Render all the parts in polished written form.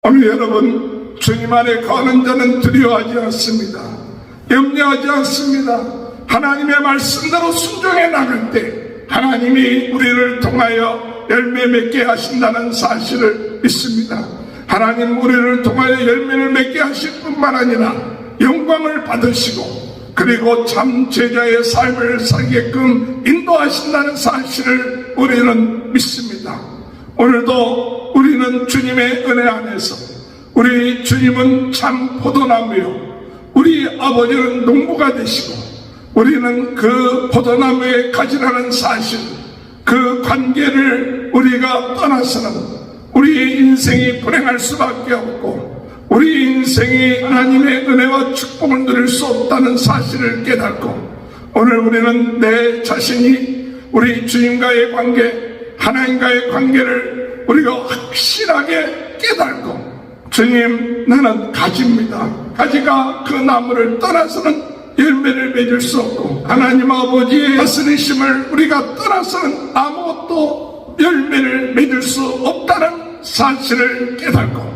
오늘 여러분, 주님 안에 거하는 자는 두려워하지 않습니다. 염려하지 않습니다. 하나님의 말씀대로 순종해 나갈 때 하나님이 우리를 통하여 열매 맺게 하신다는 사실을 믿습니다. 하나님 우리를 통하여 열매를 맺게 하실 뿐만 아니라 영광을 받으시고 그리고 참 제자의 삶을 살게끔 인도하신다는 사실을 우리는 믿습니다. 오늘도 우리는 주님의 은혜 안에서 우리 주님은 참 포도나무요, 우리 아버지는 농부가 되시고 우리는 그 포도나무의 가지라는 사실, 그 관계를 우리가 떠나서는 우리의 인생이 불행할 수밖에 없고 우리 인생이 하나님의 은혜와 축복을 누릴 수 없다는 사실을 깨닫고 오늘 우리는 내 자신이 우리 주님과의 관계, 하나님과의 관계를 우리가 확실하게 깨닫고 주님, 나는 가지입니다. 가지가 그 나무를 떠나서는 열매를 맺을 수 없고 하나님 아버지의 다스리심을 우리가 떠나서는 아무것도 열매를 맺을 수 없다는 사실을 깨닫고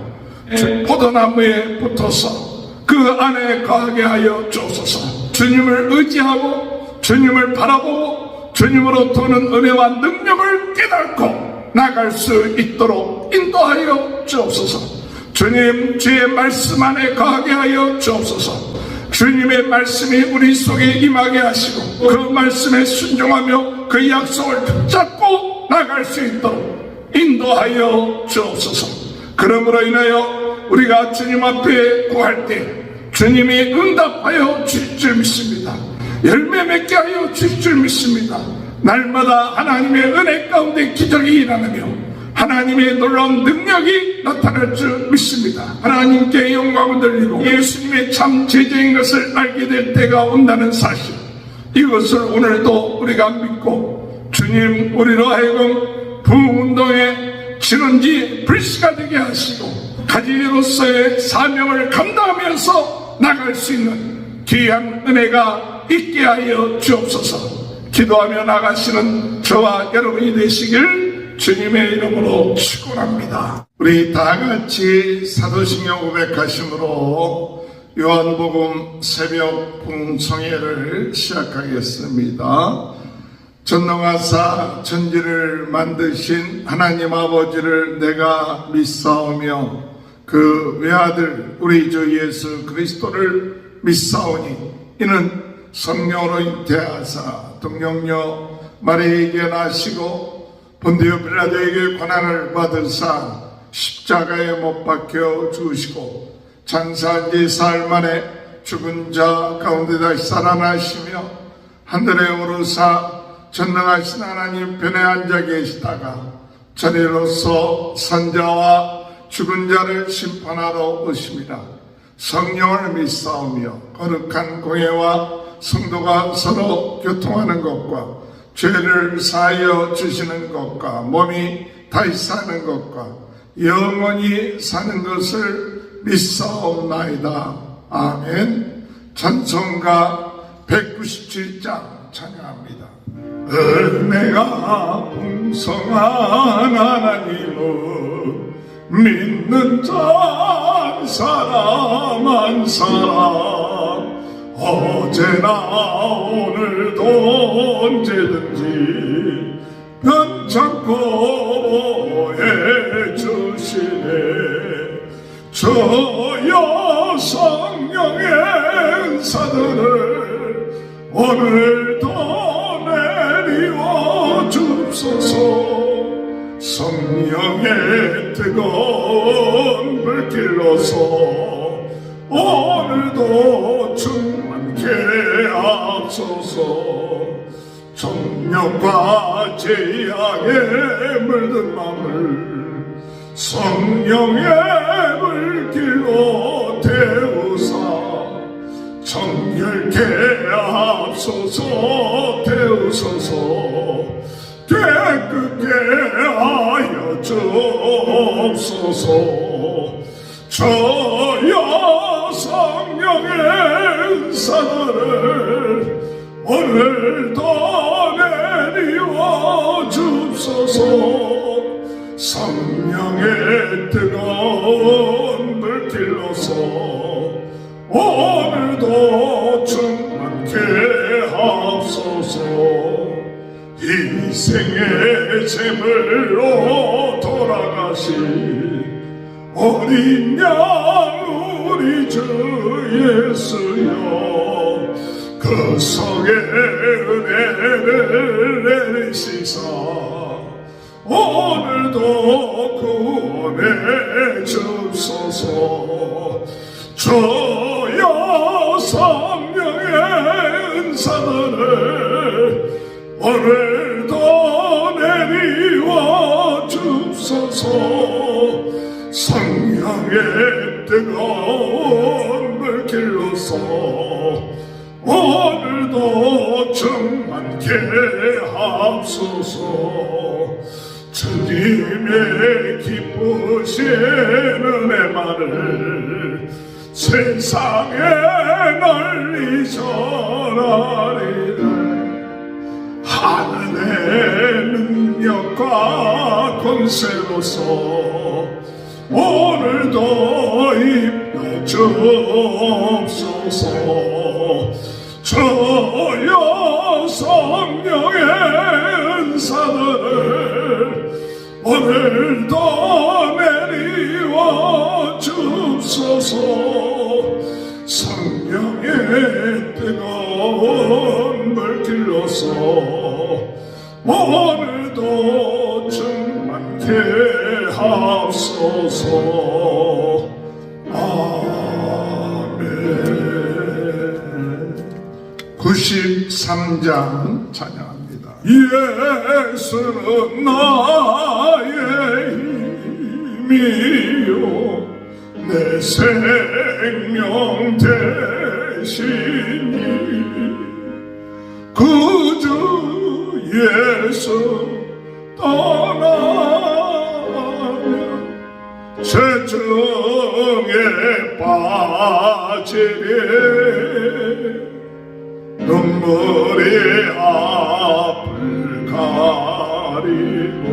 포도나무에 붙어서 그 안에 거하게 하여 주옵소서. 주님을 의지하고 주님을 바라보고 주님으로 도는 은혜와 능력을 깨닫고 나갈 수 있도록 인도하여 주옵소서. 주님, 주의 말씀 안에 거하게 하여 주옵소서. 주님의 말씀이 우리 속에 임하게 하시고 그 말씀에 순종하며 그 약속을 붙잡고 나갈 수 있도록 인도하여 주옵소서. 그러므로 인하여 우리가 주님 앞에 구할 때 주님이 응답하여 주실 줄 믿습니다. 열매 맺게 하여 주실 줄 믿습니다. 날마다 하나님의 은혜 가운데 기적이 일어나며 하나님의 놀라운 능력이 나타날 줄 믿습니다. 하나님께 영광을 돌리고 예수님의 참 제자인 것을 알게 될 때가 온다는 사실, 이것을 오늘도 우리가 믿고 주님, 우리로 하여금 부흥운동의 진원지 불씨가 되게 하시고 가지로서의 사명을 감당하면서 나갈 수 있는 귀한 은혜가 있게 하여 주옵소서. 기도하며 나가시는 저와 여러분이 되시길 주님의 이름으로 축원합니다. 우리 다같이 사도신경 고백하심으로 요한복음 새벽 봉송회를 시작하겠습니다. 전능하사 천지를 만드신 하나님 아버지를 내가 믿사오며 그 외아들 우리 주 예수 그리스도를 믿사오니 이는 성령으로 잉태하사 동정녀 마리아에게 나시고 본디오 빌라도에게 고난을 받으사 십자가에 못 박혀 죽으시고 장사한 지 사흘 만에 죽은 자 가운데 다시 살아나시며 하늘에 오르사 전능하신 하나님 편에 앉아 계시다가 저리로서 산자와 죽은 자를 심판하러 오십니다. 성령을 믿사오며 거룩한 공예와 성도가 서로 교통하는 것과 죄를 사하여 주시는 것과 몸이 다시 사는 것과 영원히 사는 것을 믿사옵나이다. 아멘. 찬송가 197장 찬양합니다. 은혜가 풍성한 하나님을 믿는 자 사람 한 사람 어제나 오늘도 언제든지 변찮고 해주시네. 저여 성령의 은사들을 오늘도 내리워 줍소서. 성령의 뜨거운 불길로서 오늘도 충만케 앞서서 정욕과 재앙에 물든 마음을 성령의 물길로 태우사 정결케 앞서서 태우소서. 깨끗게 하여 주옵소서. 저여 성령의 은사들을 오늘도 내리워 줍소서. 성령의 뜨거운 길로서 오늘도 충만케 하옵소서. 인생의 제물로 돌아가신 어린 양 우리 주 예수여, 그 성의 은혜를 내리시사 오늘도 구원해 주소서. 주여 성령의 은사들을 오늘도 내리와 주소서. 성령의 뜨거운 물길로서 오늘도 충만케 하옵소서. 주님의 기쁘신 은혜만을 세상에 널리 전하리라. 하늘의 능력과 권세로서 오늘도 입혀 주옵소서. 주여 성령의 은사들을 오늘도 내리와 주소서. 성령의 뜨거운 물길로서 오늘도 충만케 하옵소서. 아멘. 93장 찬양합니다. 예수는 나의 힘이요 내 생명 되시니 구주 예수 떠나면 죄중에 빠지리. 눈물이 앞을 가리고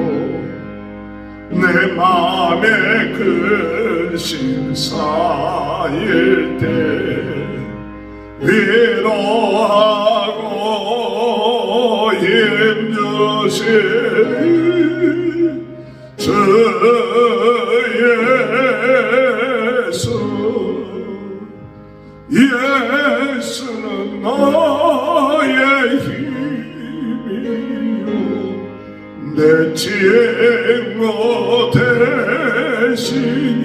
내 맘에 근심 쌓일 때 위로하고 힘주시리 주 예수. 예수는 나의 힘이요 내 친구 되시니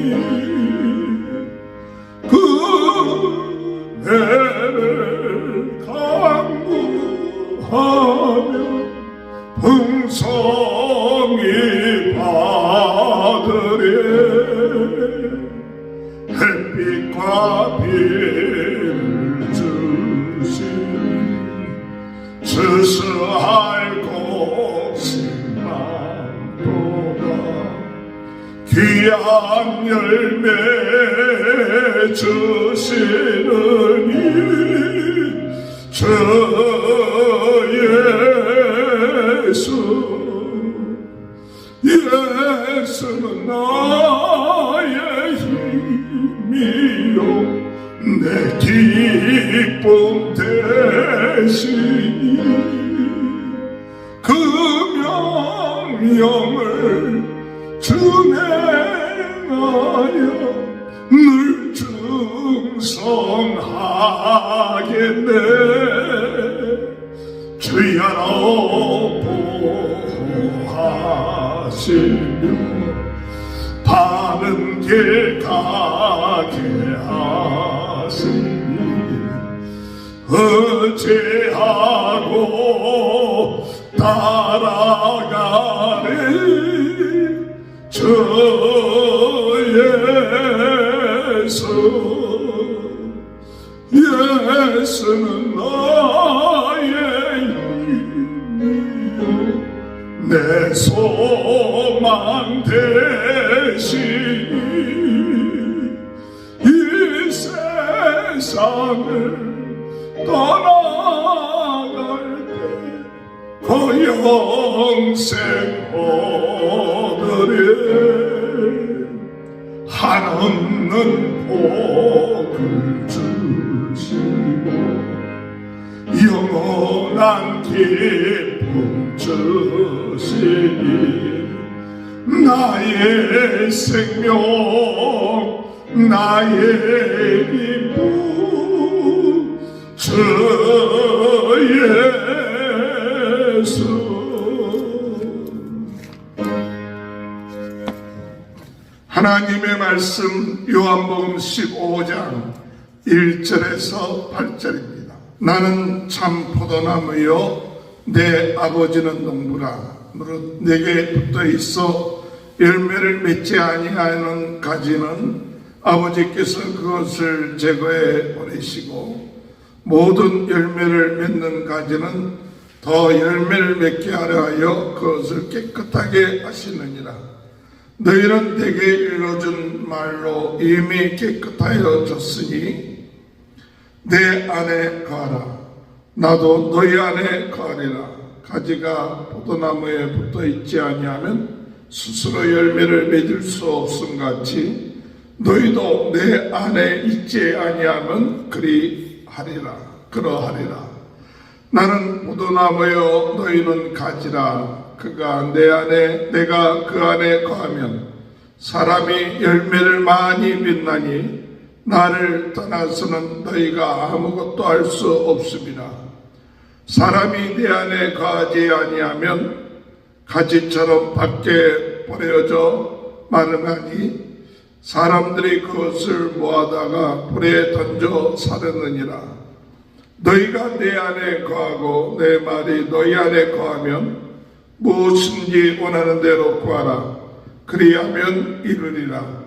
그 은혜를 간구하며 풍성히 받으리. 햇빛과 비를 주시니 수수할 곡식만보다 귀한 열매 주시느니 주 예수. 예수는 나의 힘이요 내 기쁨 되시니 그 명령을 준행하여 늘 충성하겠네. 주야로 보호하시며 바른 길 가게 하시니 어찌하고 따라가리. 주 예수. 예수는 나의 힘이요 내 소망 되시니 이 세상을 떠나갈 때 그 영생 얻으리. 하는 없는 복을 주시고 영원한 기쁨 주시니 나의 생명 나의 기쁨 주 예수. 하나님의 말씀 요한복음 15장 1절에서 8절입니다. 나는 참 포도나무요 내 아버지는 농부라. 무릇 내게 붙어 있어 열매를 맺지 아니하는 가지는 아버지께서 그것을 제거해 버리시고 모든 열매를 맺는 가지는 더 열매를 맺게 하려 하여 그것을 깨끗하게 하시느니라. 너희는 내게 일러준 말로 이미 깨끗하여 졌으니 내 안에 거하라. 나도 너희 안에 거하리라. 가지가 포도나무에 붙어 있지 아니하면 스스로 열매를 맺을 수 없음 같이 너희도 내 안에 있지 아니하면 그러하리라. 나는 포도나무여 너희는 가지라. 그가 내 안에 내가 그 안에 거하면 사람이 열매를 많이 맺나니 나를 떠나서는 너희가 아무것도 할 수 없습니다. 사람이 내 안에 거하지 아니하면 가지처럼 밖에 버려져 마르나니 사람들이 그것을 모아다가 불에 던져 사르느니라. 너희가 내 안에 거하고 내 말이 너희 안에 거하면 무엇인지 원하는 대로 구하라. 그리하면 이루리라.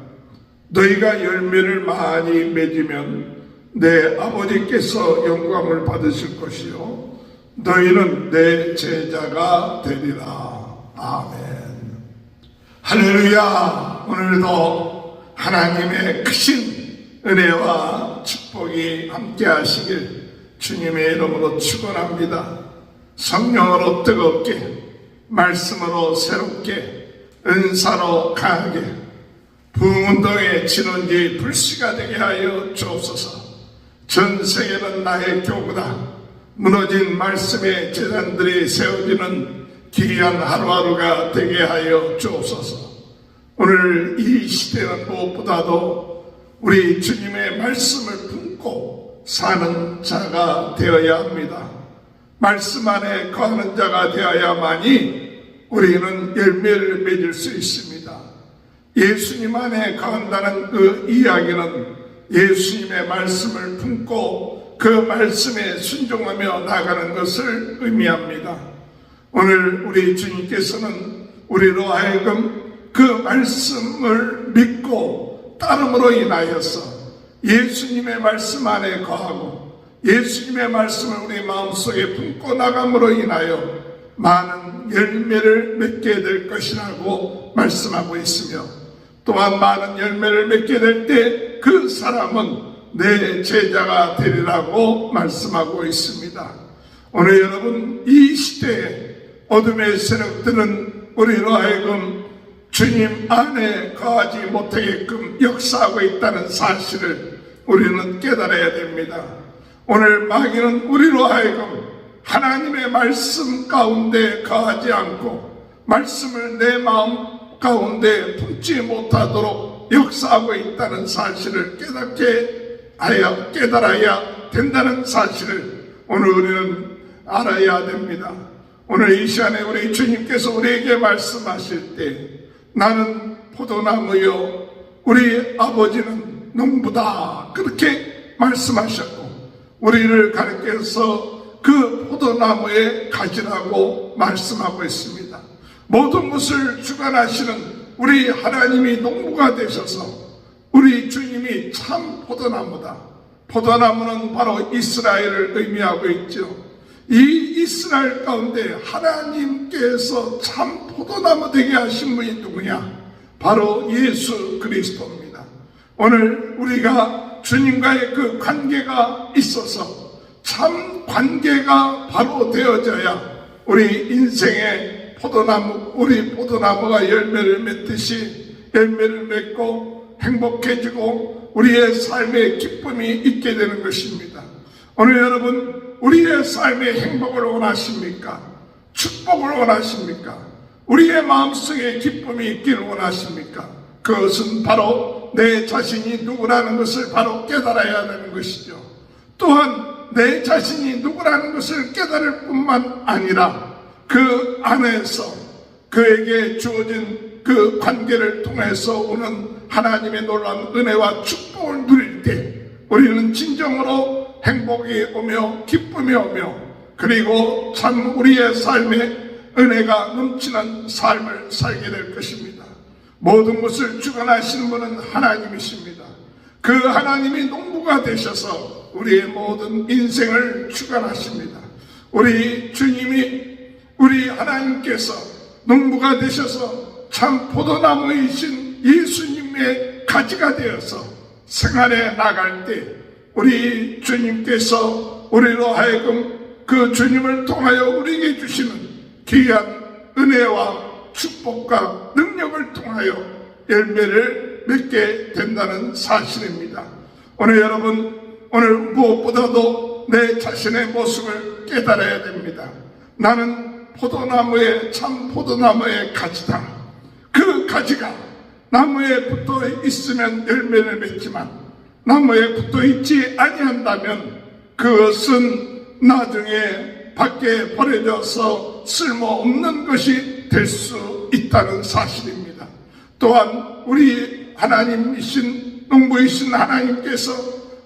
너희가 열매를 많이 맺으면 내 아버지께서 영광을 받으실 것이요 너희는 내 제자가 되리라. 아멘. 할렐루야. 오늘도 하나님의 크신 은혜와 축복이 함께 하시길 주님의 이름으로 축원합니다. 성령으로 뜨겁게 말씀으로 새롭게 은사로 강하게 부흥운동의 진원지 불씨가 되게 하여 주옵소서. 전 세계는 나의 교구다. 무너진 말씀의 재단들이 세워지는 귀한 하루하루가 되게 하여 주옵소서. 오늘 이 시대는 무엇보다도 우리 주님의 말씀을 품고 사는 자가 되어야 합니다. 말씀 안에 거하는 자가 되어야만이 우리는 열매를 맺을 수 있습니다. 예수님 안에 거한다는 그 이야기는 예수님의 말씀을 품고 그 말씀에 순종하며 나가는 것을 의미합니다. 오늘 우리 주님께서는 우리로 하여금 그 말씀을 믿고 따름으로 인하여서 예수님의 말씀 안에 거하고 예수님의 말씀을 우리 마음속에 품고 나감으로 인하여 많은 열매를 맺게 될 것이라고 말씀하고 있으며 또한 많은 열매를 맺게 될 때 그 사람은 내 제자가 되리라고 말씀하고 있습니다. 오늘 여러분 이 시대에 어둠의 세력들은 우리로 하여금 주님 안에 거하지 못하게끔 역사하고 있다는 사실을 우리는 깨달아야 됩니다. 오늘 마귀는 우리로 하여금 하나님의 말씀 가운데 거하지 않고 말씀을 내 마음 가운데 품지 못하도록 역사하고 있다는 사실을 깨달아야 된다는 사실을 오늘 우리는 알아야 됩니다. 오늘 이 시간에 우리 주님께서 우리에게 말씀하실 때 나는 포도나무요 우리 아버지는 농부다 그렇게 말씀하셨고 우리를 가르쳐서 그 포도나무에 가지라고 말씀하고 있습니다. 모든 것을 주관하시는 우리 하나님이 농부가 되셔서 우리 주님이 참 포도나무다. 포도나무는 바로 이스라엘을 의미하고 있죠. 이 이스라엘 가운데 하나님께서 참 포도나무 되게 하신 분이 누구냐? 바로 예수 그리스도입니다. 오늘 우리가 주님과의 그 관계가 있어서 참 관계가 바로 되어져야 우리 인생의 포도나무, 우리 포도나무가 열매를 맺듯이 열매를 맺고 행복해지고 우리의 삶에 기쁨이 있게 되는 것입니다. 오늘 여러분, 우리의 삶의 행복을 원하십니까? 축복을 원하십니까? 우리의 마음속에 기쁨이 있기를 원하십니까? 그것은 바로 내 자신이 누구라는 것을 바로 깨달아야 되는 것이죠. 또한 내 자신이 누구라는 것을 깨달을 뿐만 아니라 그 안에서 그에게 주어진 그 관계를 통해서 오는 하나님의 놀라운 은혜와 축복을 누릴 때 우리는 진정으로 행복이 오며 기쁨이 오며 그리고 참 우리의 삶에 은혜가 넘치는 삶을 살게 될 것입니다. 모든 것을 주관하시는 분은 하나님이십니다. 그 하나님이 농부가 되셔서 우리의 모든 인생을 주관하십니다. 우리 주님이, 우리 하나님께서 농부가 되셔서 참 포도나무이신 예수님의 가지가 되어서 생활에 나갈 때 우리 주님께서 우리로 하여금 그 주님을 통하여 우리에게 주시는 귀한 은혜와 축복과 능력을 통하여 열매를 맺게 된다는 사실입니다. 오늘 여러분, 오늘 무엇보다도 내 자신의 모습을 깨달아야 됩니다. 나는 포도나무의 참 포도나무의 가지다. 그 가지가 나무에 붙어 있으면 열매를 맺지만 나무에 붙어 있지 아니한다면 그것은 나중에 밖에 버려져서 쓸모없는 것이 될 수 있다는 사실입니다. 또한 우리 하나님이신 농부이신 하나님께서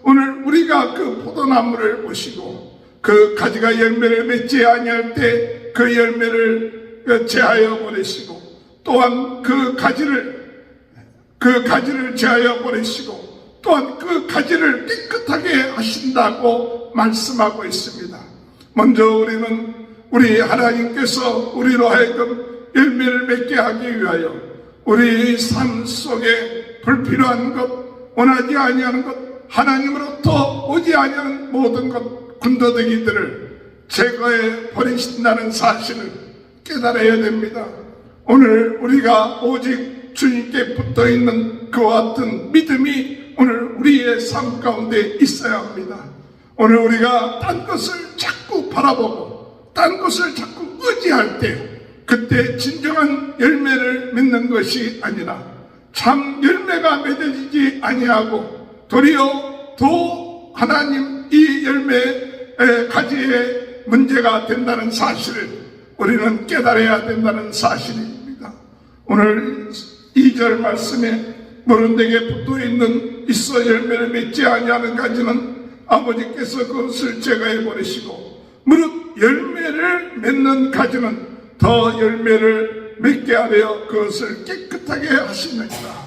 오늘 우리가 그 포도나무를 보시고 그 가지가 열매를 맺지 아니할 때 그 열매를 제하여 보내시고 또한 그 가지를 제하여 보내시고 또한 그 가지를 깨끗하게 하신다고 말씀하고 있습니다. 먼저 우리는 우리 하나님께서 우리로 하여금 열매를 맺게 하기 위하여 우리 삶 속에 불필요한 것, 원하지 아니하는 것, 하나님으로부터 오지 아니하는 모든 것, 군더더기들을 제거해 버리신다는 사실을 깨달아야 됩니다. 오늘 우리가 오직 주님께 붙어있는 그와 같은 믿음이 오늘 우리의 삶 가운데 있어야 합니다. 오늘 우리가 딴 것을 자꾸 바라보고 딴 것을 자꾸 의지할 때 그때 진정한 열매를 맺는 것이 아니라 참 열매가 맺어지지 아니하고 도리어 더 하나님 이 열매의 가지에 문제가 된다는 사실을 우리는 깨달아야 된다는 사실입니다. 오늘 2절 말씀에 모른데게 붙어있는 있어 열매를 맺지 아니하는 가지는 아버지께서 그것을 제거해 버리시고 무릇 열매를 맺는 가지는 더 열매를 맺게 하려 그것을 깨끗하게 하시느니라.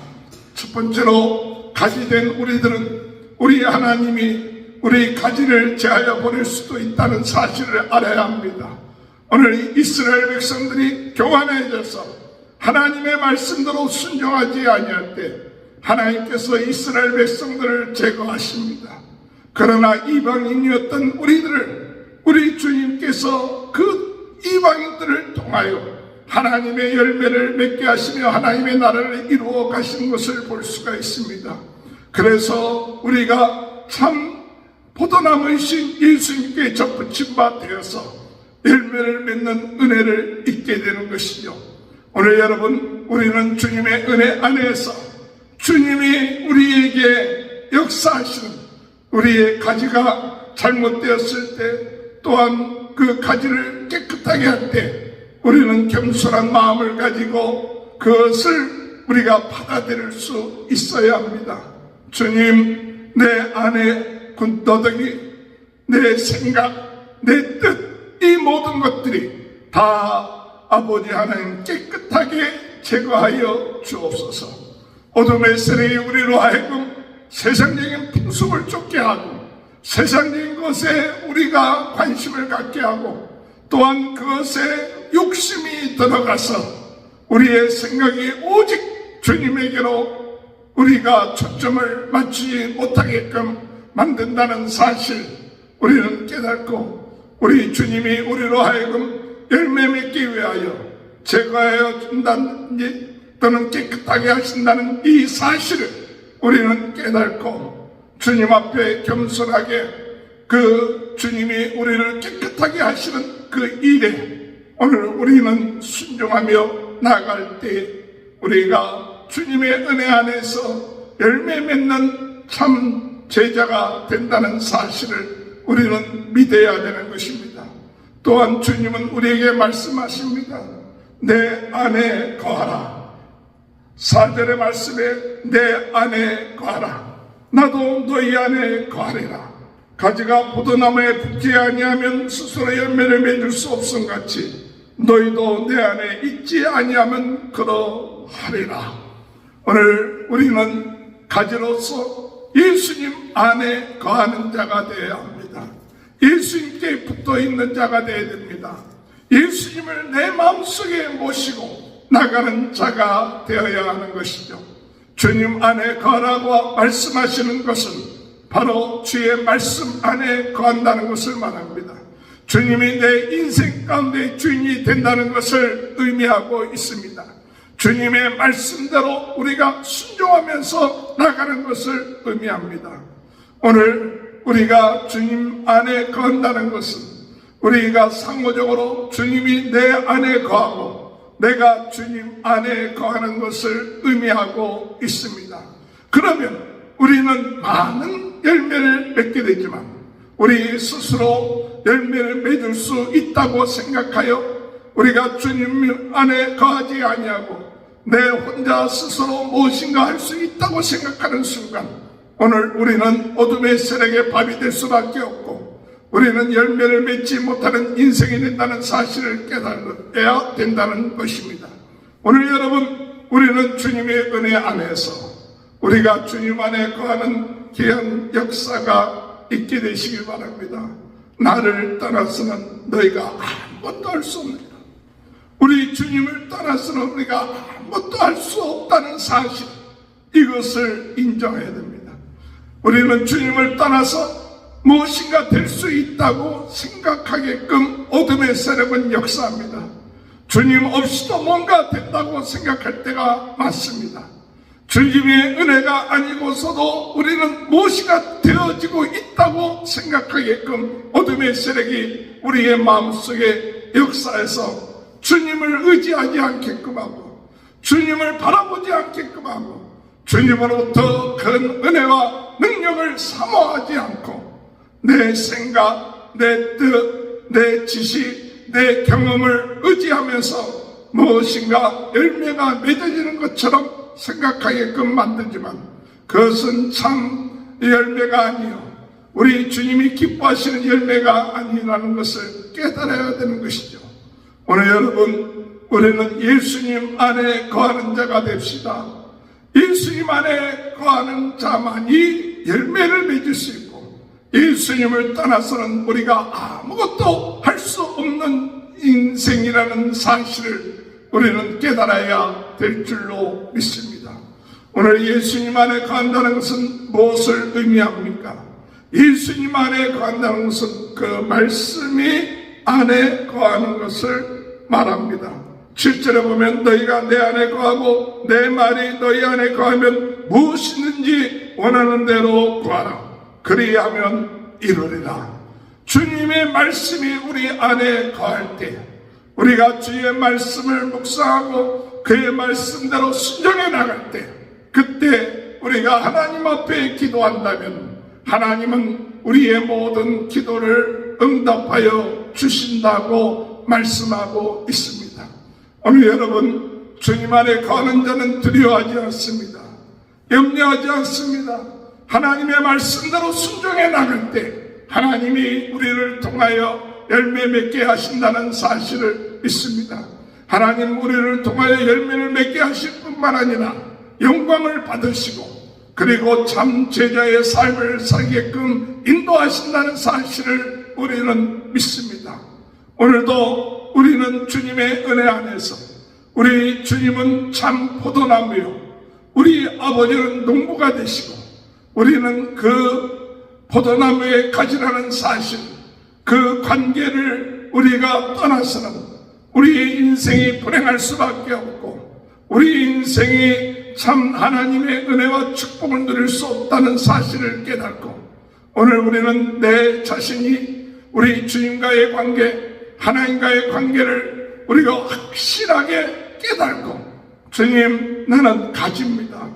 첫 번째로 가지된 우리들은 우리 하나님이 우리 가지를 제하여 버릴 수도 있다는 사실을 알아야 합니다. 오늘 이스라엘 백성들이 교만해져서 하나님의 말씀대로 순종하지 아니할 때 하나님께서 이스라엘 백성들을 제거하십니다. 그러나 이방인이었던 우리들을 우리 주님께서 그 이방인들을 통하여 하나님의 열매를 맺게 하시며 하나님의 나라를 이루어 가신 것을 볼 수가 있습니다. 그래서 우리가 참 포도나무이신 예수님께 접붙임 바 되어서 열매를 맺는 은혜를 잊게 되는 것이죠. 오늘 여러분, 우리는 주님의 은혜 안에서 주님이 우리에게 역사하시는 우리의 가지가 잘못되었을 때 또한 그 가지를 깨끗하게 할 때 우리는 겸손한 마음을 가지고 그것을 우리가 받아들일 수 있어야 합니다. 주님, 내 안에 군더더기, 내 생각, 내 뜻, 이 모든 것들이 다 아버지 하나님 깨끗하게 제거하여 주옵소서. 어둠의 세력이 우리로 하여금 세상적인 풍습을 쫓게 하고 세상적인 것에 우리가 관심을 갖게 하고 또한 그것에 욕심이 들어가서 우리의 생각이 오직 주님에게로 우리가 초점을 맞추지 못하게끔 만든다는 사실 우리는 깨닫고 우리 주님이 우리로 하여금 열매 맺기 위하여 제거하여 준다든지 또는 깨끗하게 하신다는 이 사실을 우리는 깨닫고 주님 앞에 겸손하게 그 주님이 우리를 깨끗하게 하시는 그 일에 오늘 우리는 순종하며 나아갈 때 우리가 주님의 은혜 안에서 열매 맺는 참 제자가 된다는 사실을 우리는 믿어야 되는 것입니다. 또한 주님은 우리에게 말씀하십니다. 내 안에 거하라. 4절의 말씀에 내 안에 거하라. 나도 너희 안에 거하리라. 가지가 포도나무에 붙지 아니하면 스스로 열매를 맺을 수 없음 같이 너희도 내 안에 있지 아니하면 그러하리라. 오늘 우리는 가지로서 예수님 안에 거하는 자가 되어야 합니다. 예수님께 붙어 있는 자가 되어야 됩니다. 예수님을 내 마음속에 모시고 나가는 자가 되어야 하는 것이죠. 주님 안에 거하라고 말씀하시는 것은 바로 주의 말씀 안에 거한다는 것을 말합니다. 주님이 내 인생 가운데 주인이 된다는 것을 의미하고 있습니다. 주님의 말씀대로 우리가 순종하면서 나가는 것을 의미합니다. 오늘 우리가 주님 안에 거한다는 것은 우리가 상호적으로 주님이 내 안에 거하고 내가 주님 안에 거하는 것을 의미하고 있습니다. 그러면 우리는 많은 열매를 맺게 되지만 우리 스스로 열매를 맺을 수 있다고 생각하여 우리가 주님 안에 거하지 아니하고 내 혼자 스스로 무엇인가 할 수 있다고 생각하는 순간 오늘 우리는 어둠의 세력의 밥이 될 수밖에 없고 우리는 열매를 맺지 못하는 인생이 된다는 사실을 깨달아야 된다는 것입니다. 오늘 여러분, 우리는 주님의 은혜 안에서 우리가 주님 안에 거하는 귀한 역사가 있게 되시길 바랍니다. 나를 떠나서는 너희가 아무것도 할 수 없느니라. 우리 주님을 떠나서는 우리가 아무것도 할 수 없다는 사실, 이것을 인정해야 됩니다. 우리는 주님을 떠나서 무엇인가 될 수 있다고 생각하게끔 어둠의 세력은 역사합니다. 주님 없이도 뭔가 된다고 생각할 때가 많습니다. 주님의 은혜가 아니고서도 우리는 무엇이가 되어지고 있다고 생각하게끔 어둠의 세력이 우리의 마음속에 역사해서 주님을 의지하지 않게끔 하고 주님을 바라보지 않게끔 하고 주님으로부터 큰 은혜와 능력을 사모하지 않고 내 생각, 내 뜻, 내 지식, 내 경험을 의지하면서 무엇인가 열매가 맺어지는 것처럼 생각하게끔 만들지만 그것은 참 열매가 아니요 우리 주님이 기뻐하시는 열매가 아니라는 것을 깨달아야 되는 것이죠. 오늘 여러분, 우리는 예수님 안에 거하는 자가 됩시다. 예수님 안에 거하는 자만이 열매를 맺을 수 있고 예수님을 떠나서는 우리가 아무것도 할 수 없는 인생이라는 사실을 우리는 깨달아야 될 줄로 믿습니다. 오늘 예수님 안에 거한다는 것은 무엇을 의미합니까? 예수님 안에 거한다는 것은 그 말씀이 안에 거하는 것을 말합니다. 7절에 보면 너희가 내 안에 거하고 내 말이 너희 안에 거하면 무엇이든지 원하는 대로 구하라. 그리하면 이루리라. 주님의 말씀이 우리 안에 거할 때 우리가 주의 말씀을 묵상하고 그의 말씀대로 순종해 나갈 때 그때 우리가 하나님 앞에 기도한다면 하나님은 우리의 모든 기도를 응답하여 주신다고 말씀하고 있습니다. 오늘 여러분, 주님 안에 거하는 자는 두려워하지 않습니다. 염려하지 않습니다. 하나님의 말씀대로 순종해 나갈 때 하나님이 우리를 통하여 열매 맺게 하신다는 사실을 믿습니다. 하나님 우리를 통하여 열매를 맺게 하실 뿐만 아니라 영광을 받으시고 그리고 참 제자의 삶을 살게끔 인도하신다는 사실을 우리는 믿습니다. 오늘도 우리는 주님의 은혜 안에서 우리 주님은 참 포도나무요 우리 아버지는 농부가 되시고 우리는 그 포도나무의 가지라는 사실, 그 관계를 우리가 떠나서는 우리의 인생이 불행할 수밖에 없고 우리 인생이 참 하나님의 은혜와 축복을 누릴 수 없다는 사실을 깨닫고, 오늘 우리는 내 자신이 우리 주님과의 관계, 하나님과의 관계를 우리가 확실하게 깨닫고, 주님, 나는 가지입니다.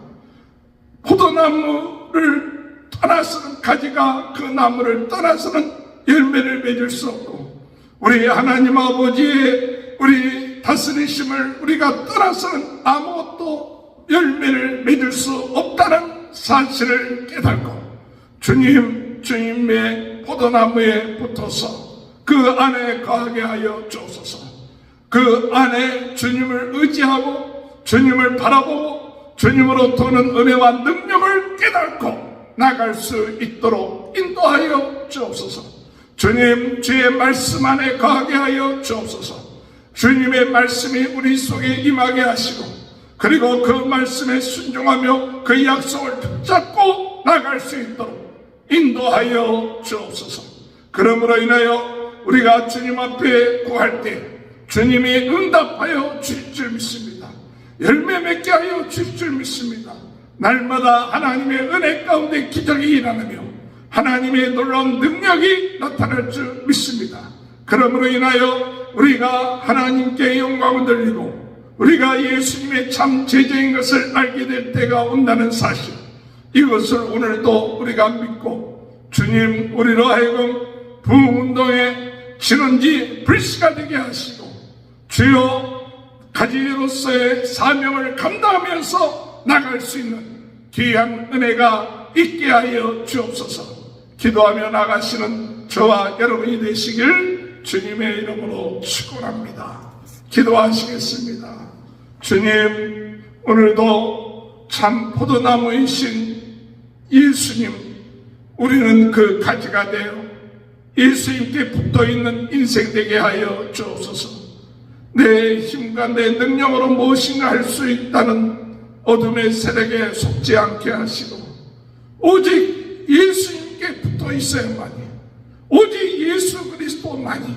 포도나무를 떠나서는, 가지가 그 나무를 떠나서는 열매를 맺을 수 없고, 우리 하나님 아버지의 우리 다스리심을 우리가 떠나서는 아무것도 열매를 맺을 수 없다는 사실을 깨닫고, 주님의 포도나무에 붙어서 그 안에 거하게 하여 주옵소서. 그 안에 주님을 의지하고 주님을 바라보고 주님으로부터 오는 은혜와 능력을 깨닫고 나갈 수 있도록 인도하여 주옵소서. 주님, 주의 말씀 안에 거하게 하여 주옵소서. 주님의 말씀이 우리 속에 임하게 하시고, 그리고 그 말씀에 순종하며 그 약속을 붙잡고 나갈 수 있도록 인도하여 주옵소서. 그러므로 인하여 우리가 주님 앞에 구할 때 주님이 응답하여 주실 줄 믿습니다. 열매 맺게 하여 주실 줄 믿습니다. 날마다 하나님의 은혜 가운데 기적이 일어나며 하나님의 놀라운 능력이 나타날 줄 믿습니다. 그러므로 인하여 우리가 하나님께 영광을 돌리고 우리가 예수님의 참 제자인 것을 알게 될 때가 온다는 사실, 이것을 오늘도 우리가 믿고 주님, 우리로 하여금 부흥운동의 진원지 불씨가 되게 하시고 주여, 가지로서의 사명을 감당하면서 나갈 수 있는 귀한 은혜가 있게 하여 주옵소서. 기도하며 나가시는 저와 여러분이 되시길 주님의 이름으로 축원합니다. 기도하시겠습니다. 주님, 오늘도 참 포도나무이신 예수님, 우리는 그 가지가 되어 예수님께 붙어있는 인생 되게 하여 주옵소서. 내 힘과 내 능력으로 무엇인가 할 수 있다는 어둠의 세력에 속지 않게 하시고 오직 예수님께 붙어 있어야만이, 오직 예수 그리스도만이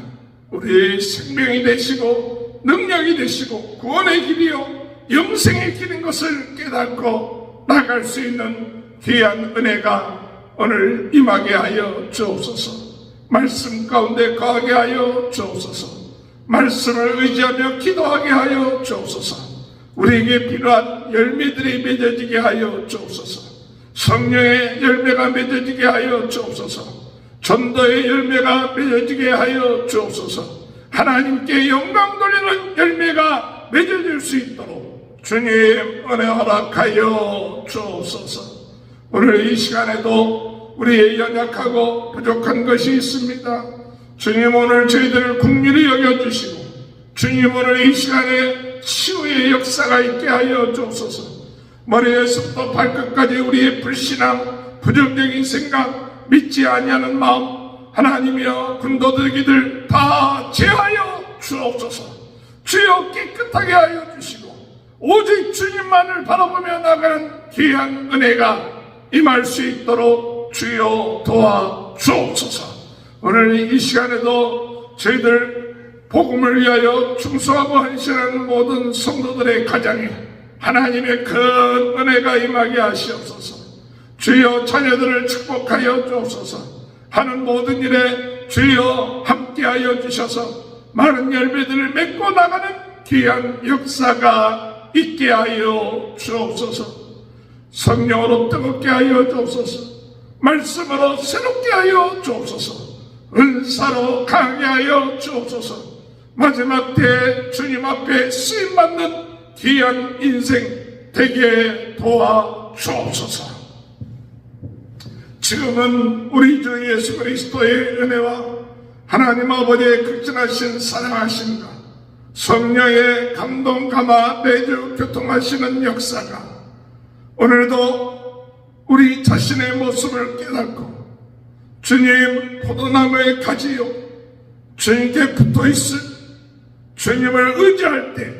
우리의 생명이 되시고 능력이 되시고 구원의 길이요 영생의 길인 것을 깨닫고 나갈 수 있는 귀한 은혜가 오늘 임하게 하여 주옵소서. 말씀 가운데 거하게 하여 주옵소서. 말씀을 의지하며 기도하게 하여 주옵소서. 우리에게 필요한 열매들이 맺어지게 하여 주옵소서. 성령의 열매가 맺어지게 하여 주옵소서. 전도의 열매가 맺어지게 하여 주옵소서. 하나님께 영광 돌리는 열매가 맺어질 수 있도록 주님 은혜 허락하여 주옵소서. 오늘 이 시간에도 우리의 연약하고 부족한 것이 있습니다. 주님, 오늘 저희들을 긍휼히 여겨주시고 주님, 오늘 이 시간에 치유의 역사가 있게 하여 주옵소서. 머리에서부터 발끝까지 우리의 불신앙, 부정적인 생각, 믿지 아니하는 마음, 하나님이여 군도들기들 다 제하여 주옵소서. 주여 깨끗하게 하여 주시고 오직 주님만을 바라보며 나가는 귀한 은혜가 임할 수 있도록 주여 도와 주옵소서. 오늘 이 시간에도 저희들 복음을 위하여 충성하고 헌신하는 모든 성도들의 가정에 하나님의 큰 은혜가 임하게 하시옵소서. 주여 자녀들을 축복하여 주옵소서. 하는 모든 일에 주여 함께하여 주셔서 많은 열매들을 맺고 나가는 귀한 역사가 있게 하여 주옵소서. 성령으로 뜨겁게 하여 주옵소서. 말씀으로 새롭게 하여 주옵소서. 은사로 강하게 하여 주옵소서. 마지막 때 주님 앞에 쓰임받는 귀한 인생 되게 도와 주옵소서. 지금은 우리 주 예수 그리스도의 은혜와 하나님 아버지의 극진하신 사랑하심과 성령의 감동 감화 내주 교통하시는 역사가 오늘도 우리 자신의 모습을 깨닫고 주님 포도나무의 가지요 주님께 붙어있을 주님을 의지할 때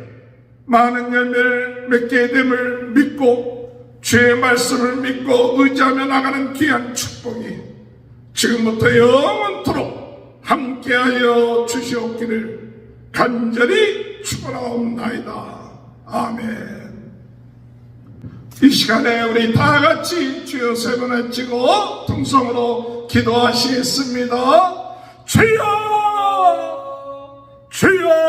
많은 열매를 맺게 됨을 믿고 주의 말씀을 믿고 의지하며 나가는 귀한 축복이 지금부터 영원토록 함께하여 주시옵기를 간절히 축원하옵나이다. 아멘. 이 시간에 우리 다 같이 주여 세 번 외치고 통성으로 기도하시겠습니다. 주여! 주여!